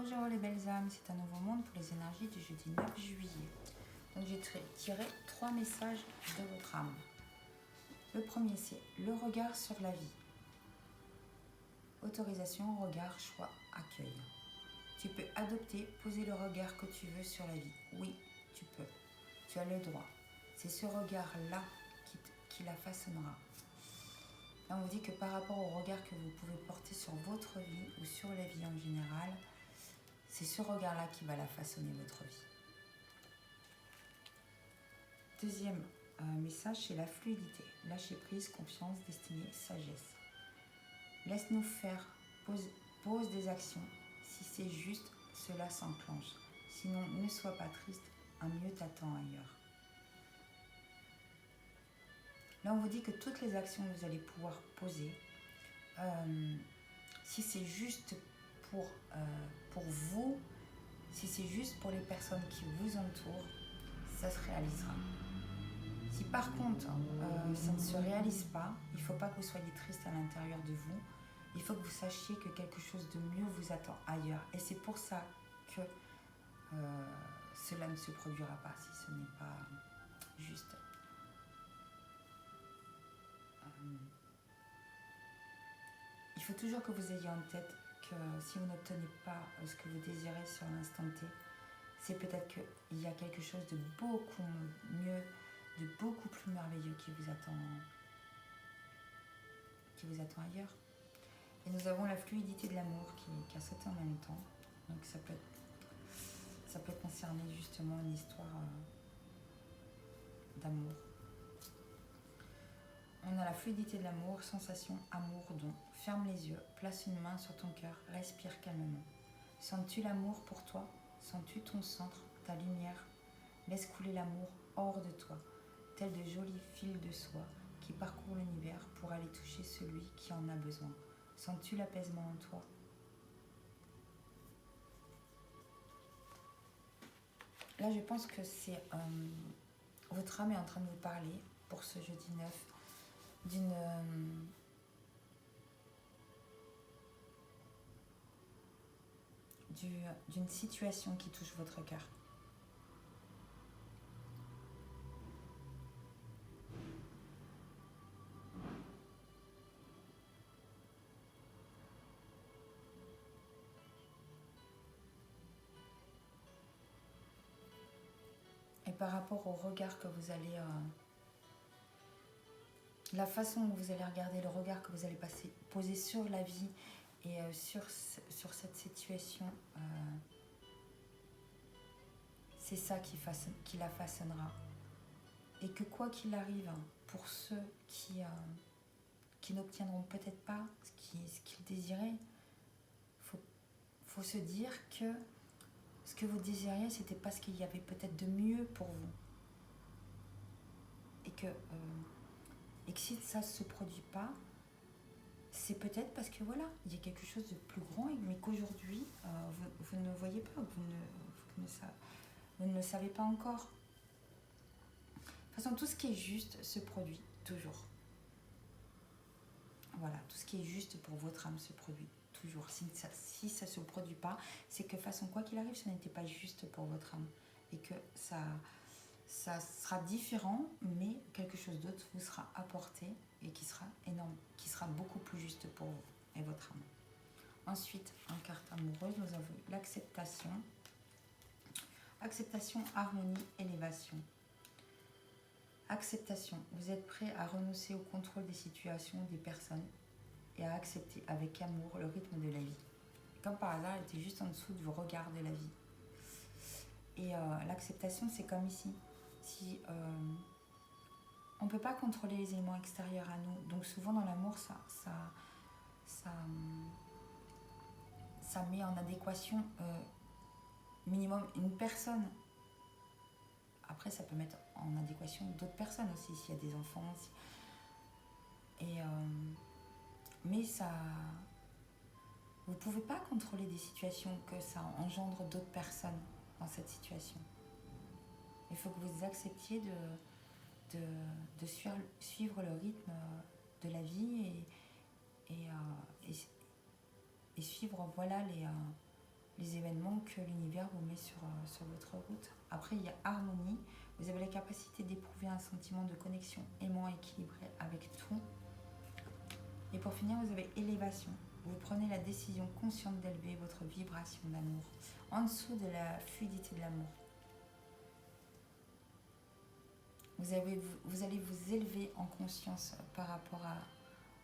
Bonjour les belles âmes, c'est un nouveau monde pour les énergies du jeudi 9 juillet. Donc j'ai tiré 3 messages de votre âme. Le premier c'est le regard sur la vie. Autorisation, regard, choix, accueil. Tu peux adopter, poser le regard que tu veux sur la vie. Oui, tu peux. Tu as le droit. C'est ce regard-là qui la façonnera. Là, on vous dit que par rapport au regard que vous pouvez porter sur votre vie ou sur la vie en général, c'est ce regard-là qui va la façonner, votre vie. Deuxième message, c'est la fluidité. Lâcher prise, confiance, destinée, sagesse. Laisse-nous faire, pose des actions. Si c'est juste, cela s'enclenche. Sinon, ne sois pas triste, un mieux t'attend ailleurs. Là, on vous dit que toutes les actions que vous allez pouvoir poser, si c'est juste pour vous, si c'est juste pour les personnes qui vous entourent, ça se réalisera. Si par contre, ça ne se réalise pas, il ne faut pas que vous soyez triste à l'intérieur de vous. Il faut que vous sachiez que quelque chose de mieux vous attend ailleurs. Et c'est pour ça que cela ne se produira pas si ce n'est pas juste. Il faut toujours que vous ayez en tête que si vous n'obtenez pas ce que vous désirez sur l'instant T, c'est peut-être qu'il y a quelque chose de beaucoup mieux, de beaucoup plus merveilleux qui vous attend ailleurs. Et nous avons la fluidité de l'amour qui a sauté en même temps. Donc ça peut concerner justement une histoire d'amour. On a la fluidité de l'amour, sensation, amour, don. Ferme les yeux, place une main sur ton cœur, respire calmement. Sens-tu l'amour pour toi? Sens-tu ton centre, ta lumière? Laisse couler l'amour hors de toi, tel de jolis fils de soie qui parcourent l'univers pour aller toucher celui qui en a besoin. Sens-tu l'apaisement en toi? Là, je pense que c'est votre âme est en train de vous parler pour ce jeudi 9 d'une situation qui touche votre cœur. Et par rapport au regard que vous allez... la façon dont vous allez regarder, le regard que vous allez poser sur la vie et sur cette situation, c'est ça qui la façonnera. Et que quoi qu'il arrive, pour ceux qui n'obtiendront peut-être pas ce qu'ils désiraient, faut se dire que ce que vous désiriez, c'était parce qu'il y avait peut-être de mieux pour vous. Et que si ça ne se produit pas, c'est peut-être parce que voilà, il y a quelque chose de plus grand, mais qu'aujourd'hui, vous ne voyez pas, vous ne le savez pas encore. De toute façon, tout ce qui est juste se produit toujours. Voilà, tout ce qui est juste pour votre âme se produit toujours. Si ça ne se produit pas, c'est que de toute façon, quoi qu'il arrive, ça n'était pas juste pour votre âme. Et que ça sera différent, mais quelque chose d'autre vous sera apporté et qui sera énorme, qui sera beaucoup plus juste pour vous et votre âme. Ensuite, en carte amoureuse, nous avons l'acceptation. Acceptation, harmonie, élévation. Acceptation. Vous êtes prêt à renoncer au contrôle des situations, des personnes et à accepter avec amour le rythme de la vie. Comme par hasard, elle était juste en dessous du regard de la vie. Et l'acceptation, c'est comme ici. Si on ne peut pas contrôler les éléments extérieurs à nous, donc souvent dans l'amour, ça met en adéquation minimum une personne. Après, ça peut mettre en adéquation d'autres personnes aussi, s'il y a des enfants aussi. Mais ça... Vous ne pouvez pas contrôler des situations que ça engendre d'autres personnes dans cette situation. Il faut que vous acceptiez de suivre le rythme de la vie et suivre voilà, les événements événements que l'univers vous met sur votre route. Après, il y a harmonie. Vous avez la capacité d'éprouver un sentiment de connexion aimant équilibré avec tout. Et pour finir, vous avez élévation. Vous prenez la décision consciente d'élever votre vibration d'amour en dessous de la fluidité de l'amour. Vous allez vous élever en conscience par rapport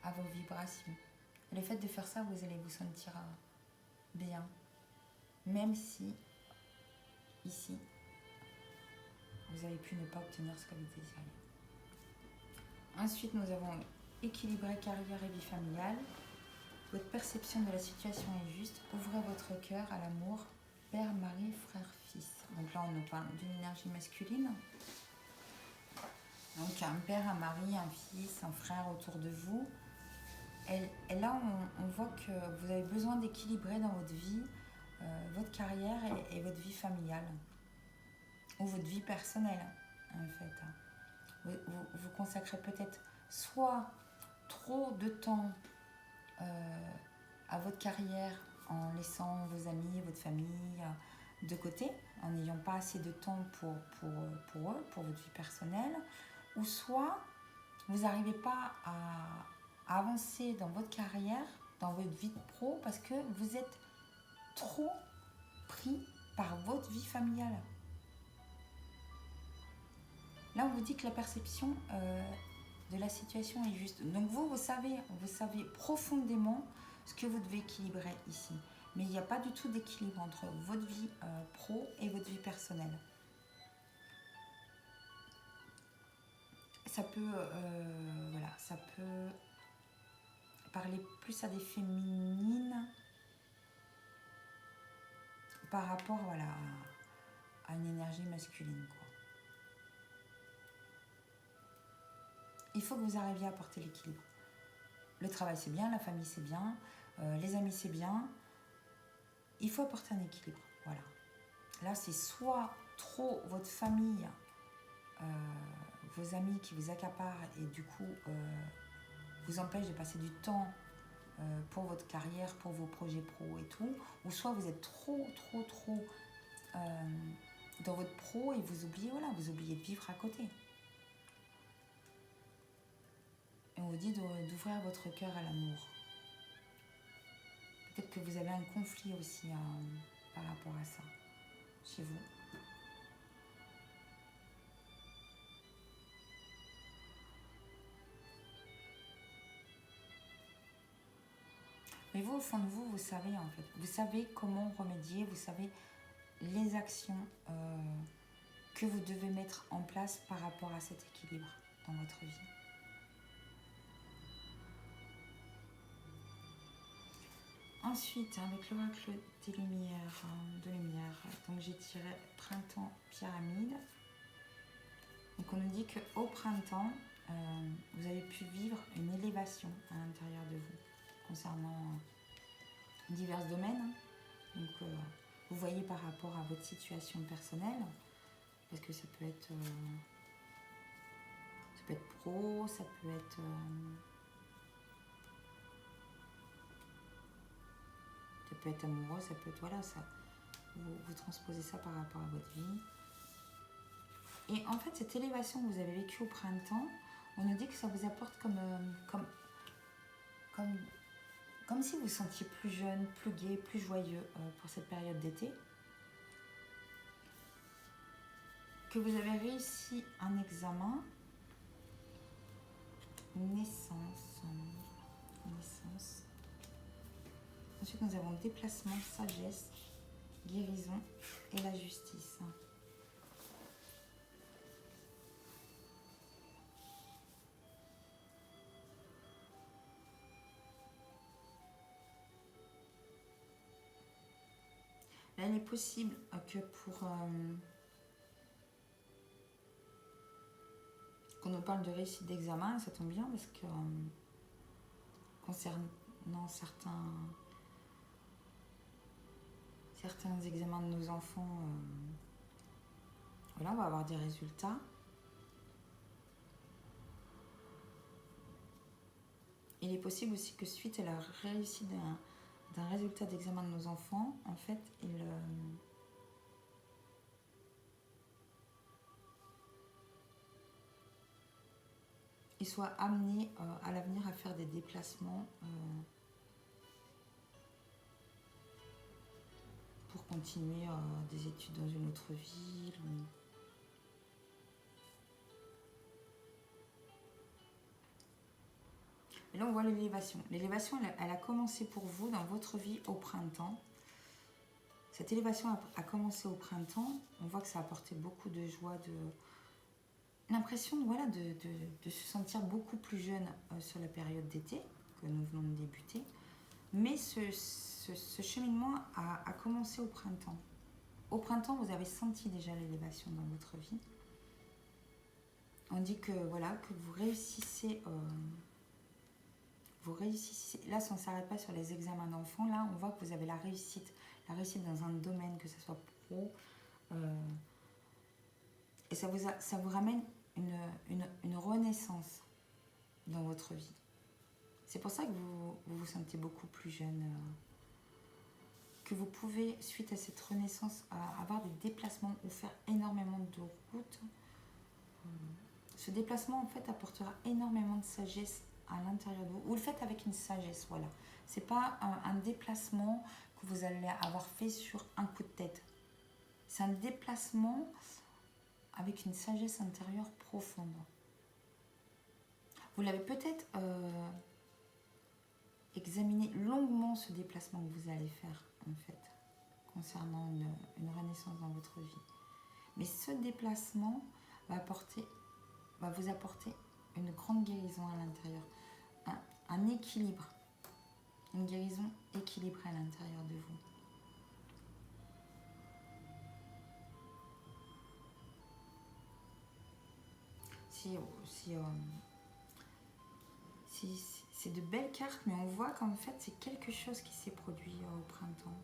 à vos vibrations. Et le fait de faire ça, vous allez vous sentir bien. Même si, ici, vous avez pu ne pas obtenir ce que vous désiriez. Ensuite, nous avons équilibré carrière et vie familiale. Votre perception de la situation est juste. Ouvrez votre cœur à l'amour, père, mari, frère, fils. Donc là, on nous parle d'une énergie masculine. Donc un père, un mari, un fils, un frère autour de vous. Et là, on voit que vous avez besoin d'équilibrer dans votre vie, votre carrière et votre vie familiale. Ou votre vie personnelle, en fait. Vous consacrez peut-être soit trop de temps à votre carrière en laissant vos amis, votre famille de côté, en n'ayant pas assez de temps pour eux, pour votre vie personnelle, ou soit vous n'arrivez pas à avancer dans votre carrière, dans votre vie pro, parce que vous êtes trop pris par votre vie familiale. Là, on vous dit que la perception de la situation est juste. Donc vous savez profondément ce que vous devez équilibrer ici. Mais il n'y a pas du tout d'équilibre entre votre vie pro et votre vie personnelle. Ça peut, ça peut parler plus à des féminines par rapport à une énergie masculine, quoi. Il faut que vous arriviez à porter l'équilibre. Le travail, c'est bien, la famille, c'est bien, les amis, c'est bien. Il faut apporter un équilibre, voilà. Là, c'est soit trop votre famille, vos amis qui vous accaparent et du coup vous empêchent de passer du temps pour votre carrière, pour vos projets pro et tout, ou soit vous êtes trop dans votre pro et vous oubliez de vivre à côté. Et on vous dit d'ouvrir votre cœur à l'amour. Peut-être que vous avez un conflit aussi par rapport à ça, chez vous. Mais vous, au fond de vous, vous savez en fait. Vous savez comment remédier, vous savez les actions que vous devez mettre en place par rapport à cet équilibre dans votre vie. Ensuite, avec l'oracle des lumières, donc j'ai tiré printemps pyramide. Donc on nous dit qu'au printemps, vous avez pu vivre une élévation à l'intérieur de vous concernant divers domaines. Donc vous voyez par rapport à votre situation personnelle, parce que ça peut être pro, ça peut être amoureux, ça peut être vous transposez ça par rapport à votre vie. Et en fait, cette élévation que vous avez vécue au printemps, on nous dit que ça vous apporte comme si vous vous sentiez plus jeune, plus gai, plus joyeux pour cette période d'été. Que vous avez réussi un examen, naissance. Ensuite, nous avons déplacement, sagesse, guérison et la justice. Là, il est possible que qu'on nous parle de réussite d'examen, ça tombe bien parce que concernant certains examens de nos enfants, on va avoir des résultats. Il est possible aussi que suite à la réussite d'un résultat d'examen de nos enfants, en fait, qu'il soit amené à l'avenir à faire des déplacements pour continuer des études dans une autre ville. Et là, on voit l'élévation. L'élévation, elle a commencé pour vous dans votre vie au printemps. Cette élévation a commencé au printemps. On voit que ça a apporté beaucoup de joie, l'impression voilà, de se sentir beaucoup plus jeune sur la période d'été que nous venons de débuter. Mais ce cheminement a commencé au printemps. Au printemps, vous avez senti déjà l'élévation dans votre vie. On dit que, voilà, que vous réussissez. Là, ça ne s'arrête pas sur les examens d'enfants. Là, on voit que vous avez la réussite dans un domaine, que ce soit pro. Et ça vous ramène une renaissance dans votre vie. C'est pour ça que vous vous sentez beaucoup plus jeune. Que vous pouvez, suite à cette renaissance, avoir des déplacements ou faire énormément de routes. Ce déplacement, en fait, apportera énormément de sagesse à l'intérieur de vous. Vous le faites avec une sagesse, voilà. C'est pas un déplacement que vous allez avoir fait sur un coup de tête. C'est un déplacement avec une sagesse intérieure profonde. Vous l'avez peut-être examiné longuement, ce déplacement que vous allez faire, en fait, concernant une renaissance dans votre vie. Mais ce déplacement va vous apporter une grande guérison à l'intérieur, un équilibre, une guérison équilibrée à l'intérieur de vous. C'est de belles cartes, mais on voit qu'en fait c'est quelque chose qui s'est produit au printemps.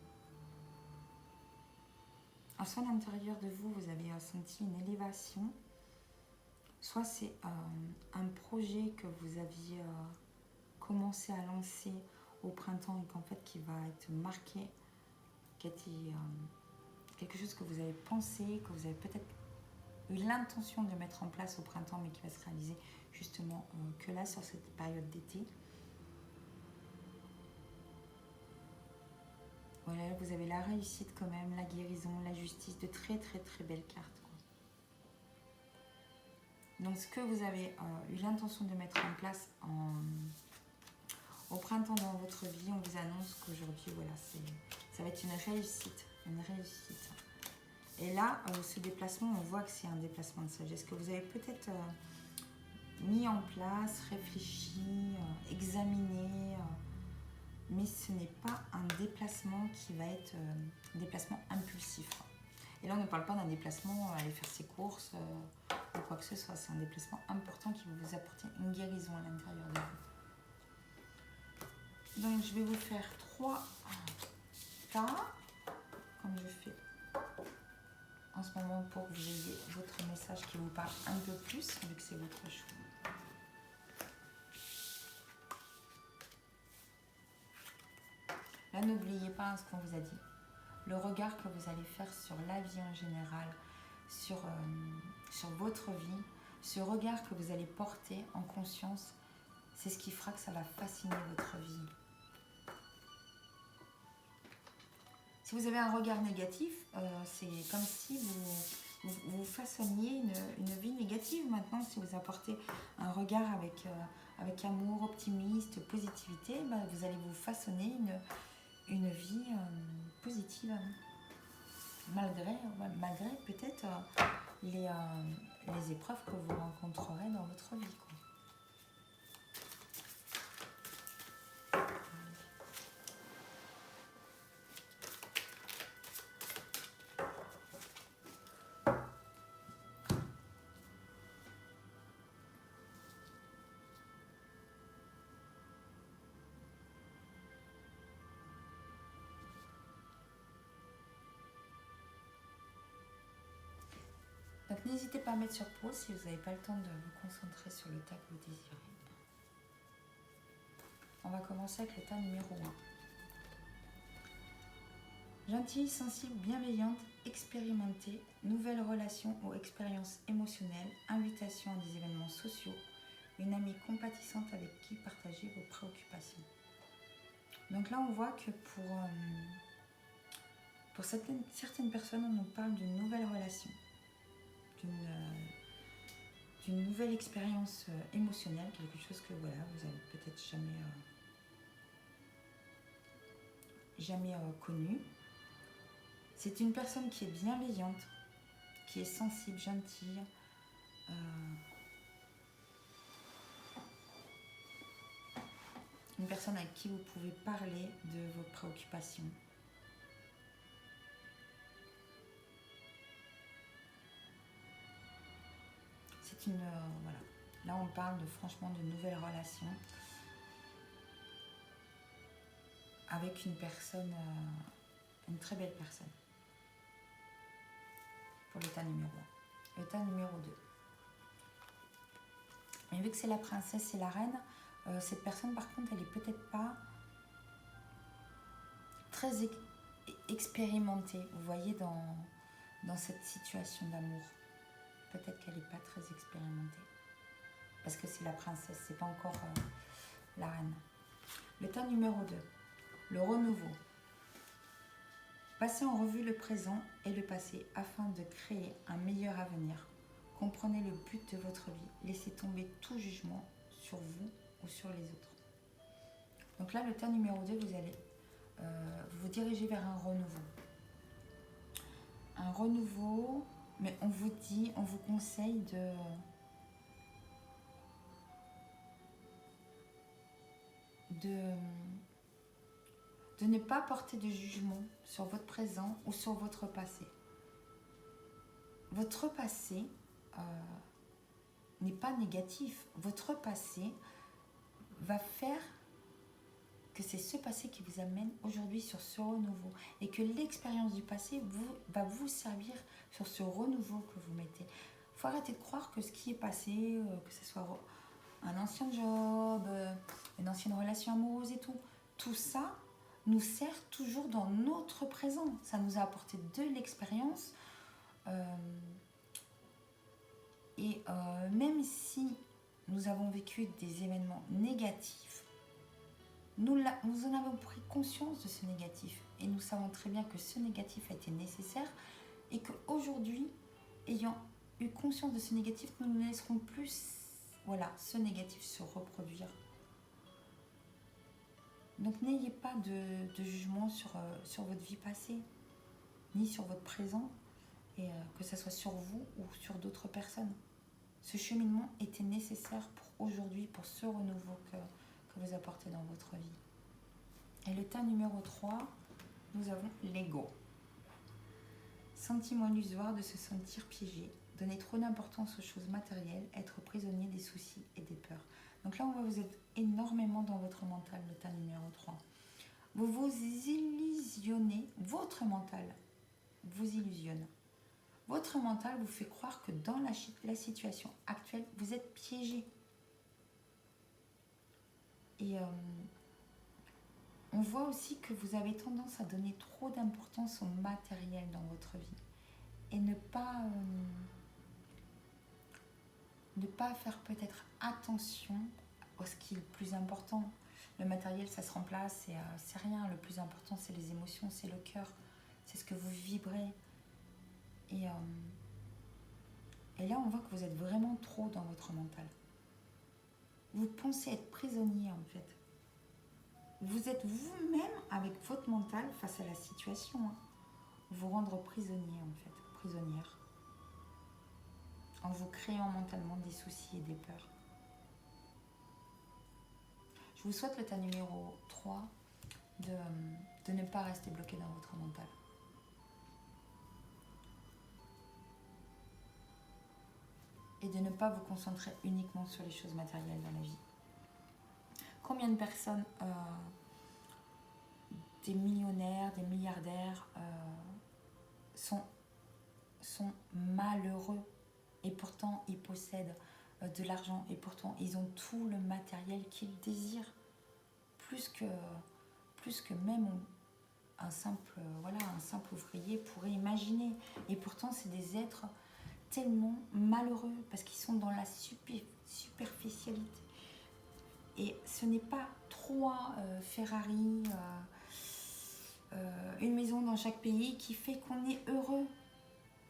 Soit à l'intérieur de vous, vous avez senti une élévation, soit c'est un projet que vous aviez commencé à lancer au printemps et qu'en fait qui va être marqué, qui a été quelque chose que vous avez pensé, que vous avez peut-être eu l'intention de mettre en place au printemps, mais qui va se réaliser justement que là, sur cette période d'été. Voilà, vous avez la réussite quand même, la guérison, la justice, de très très très belles cartes, quoi. Donc ce que vous avez eu l'intention de mettre en place au printemps dans votre vie, on vous annonce qu'aujourd'hui, voilà, ça va être une réussite, une réussite. Et là, ce déplacement, on voit que c'est un déplacement de sagesse que vous avez peut-être mis en place, réfléchi, examiné, mais ce n'est pas un déplacement qui va être un déplacement impulsif. Et là, on ne parle pas d'un déplacement aller faire ses courses ou quoi que ce soit. C'est un déplacement important qui va vous apporter une guérison à l'intérieur de vous. Donc, je vais vous faire 3 cas, comme je fais en ce moment, pour que vous ayez votre message qui vous parle un peu plus, vu que c'est votre choix. Là, n'oubliez pas ce qu'on vous a dit. Le regard que vous allez faire sur la vie en général, sur votre vie, ce regard que vous allez porter en conscience, c'est ce qui fera que ça va fasciner votre vie. Si vous avez un regard négatif, c'est comme si vous façonniez une vie négative. Maintenant, si vous apportez un regard avec amour, optimiste, positivité, vous allez vous façonner une vie positive, malgré peut-être les épreuves que vous rencontrerez dans votre vie, quoi. Donc n'hésitez pas à mettre sur pause si vous n'avez pas le temps de vous concentrer sur le tas que vous désirez. On va commencer avec le tas numéro 1. Gentille, sensible, bienveillante, expérimentée, nouvelles relations ou expériences émotionnelles, invitation à des événements sociaux, une amie compatissante avec qui partager vos préoccupations. Donc là, on voit que pour certaines personnes, on nous parle d'une nouvelle relation, d'une nouvelle expérience émotionnelle, quelque chose que voilà, vous avez peut-être jamais connu. C'est une personne qui est bienveillante, qui est sensible, gentille, une personne avec qui vous pouvez parler de vos préoccupations. C'est une... voilà. Là, on parle franchement de nouvelles relations avec une personne, une très belle personne. Pour l'état numéro 1. L'état numéro 2. Mais vu que c'est la princesse et la reine, cette personne, par contre, elle est peut-être pas très expérimentée, vous voyez, dans cette situation d'amour. Peut-être qu'elle n'est pas très expérimentée. Parce que c'est la princesse, c'est pas encore la reine. L'état numéro 2, le renouveau. Passez en revue le présent et le passé afin de créer un meilleur avenir. Comprenez le but de votre vie. Laissez tomber tout jugement sur vous ou sur les autres. Donc là, l'état numéro 2, vous allez vous diriger vers un renouveau. Un renouveau, mais on vous conseille de ne pas porter de jugement sur votre présent ou sur votre passé. Votre passé n'est pas négatif. Votre passé va faire que c'est ce passé qui vous amène aujourd'hui sur ce renouveau et que l'expérience du passé va vous servir sur ce renouveau que vous mettez. Il faut arrêter de croire que ce qui est passé, que ce soit un ancien job, une ancienne relation amoureuse et tout ça nous sert toujours dans notre présent. Ça nous a apporté de l'expérience. Même si nous avons vécu des événements négatifs, nous en avons pris conscience de ce négatif. Et nous savons très bien que ce négatif a été nécessaire et qu'aujourd'hui, ayant eu conscience de ce négatif, nous ne laisserons plus ce négatif se reproduire. Donc n'ayez pas de jugement sur votre vie passée, ni sur votre présent, et que ce soit sur vous ou sur d'autres personnes. Ce cheminement était nécessaire pour aujourd'hui, pour ce renouveau que vous apportez dans votre vie. Et l'état numéro 3, nous avons l'ego. Sentiment illusoire de se sentir piégé, donner trop d'importance aux choses matérielles, être prisonnier des soucis et des peurs. Donc là, on voit que vous êtes énormément dans votre mental, l'état numéro 3. Vous vous illusionnez, votre mental vous illusionne. Votre mental vous fait croire que dans la situation actuelle, vous êtes piégé. Et on voit aussi que vous avez tendance à donner trop d'importance au matériel dans votre vie. Et ne pas faire peut-être attention à ce qui est le plus important. Le matériel, ça se remplace, c'est rien. Le plus important, c'est les émotions, c'est le cœur. C'est ce que vous vibrez. Et là, on voit que vous êtes vraiment trop dans votre mental. Vous pensez être prisonnier, en fait. Vous êtes vous-même, avec votre mental, face à la situation. Vous rendre prisonnier, en fait. Prisonnière. En vous créant mentalement des soucis et des peurs. Je vous souhaite, l'état numéro 3, de ne pas rester bloqué dans votre mental. Et de ne pas vous concentrer uniquement sur les choses matérielles dans la vie. Combien de personnes, des millionnaires, des milliardaires, sont malheureux et pourtant ils possèdent de l'argent et pourtant ils ont tout le matériel qu'ils désirent, plus que même un simple ouvrier pourrait imaginer. Et pourtant c'est des êtres tellement malheureux parce qu'ils sont dans la superficialité. Et ce n'est pas 3 Ferrari, une maison dans chaque pays qui fait qu'on est heureux.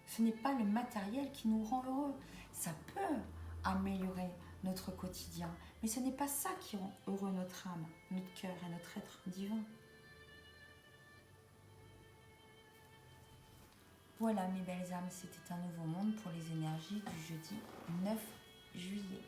Ce n'est pas le matériel qui nous rend heureux. Ça peut améliorer notre quotidien, mais ce n'est pas ça qui rend heureux notre âme, notre cœur et notre être divin. Voilà mes belles âmes, c'était un nouveau monde pour les énergies du jeudi 9 juillet.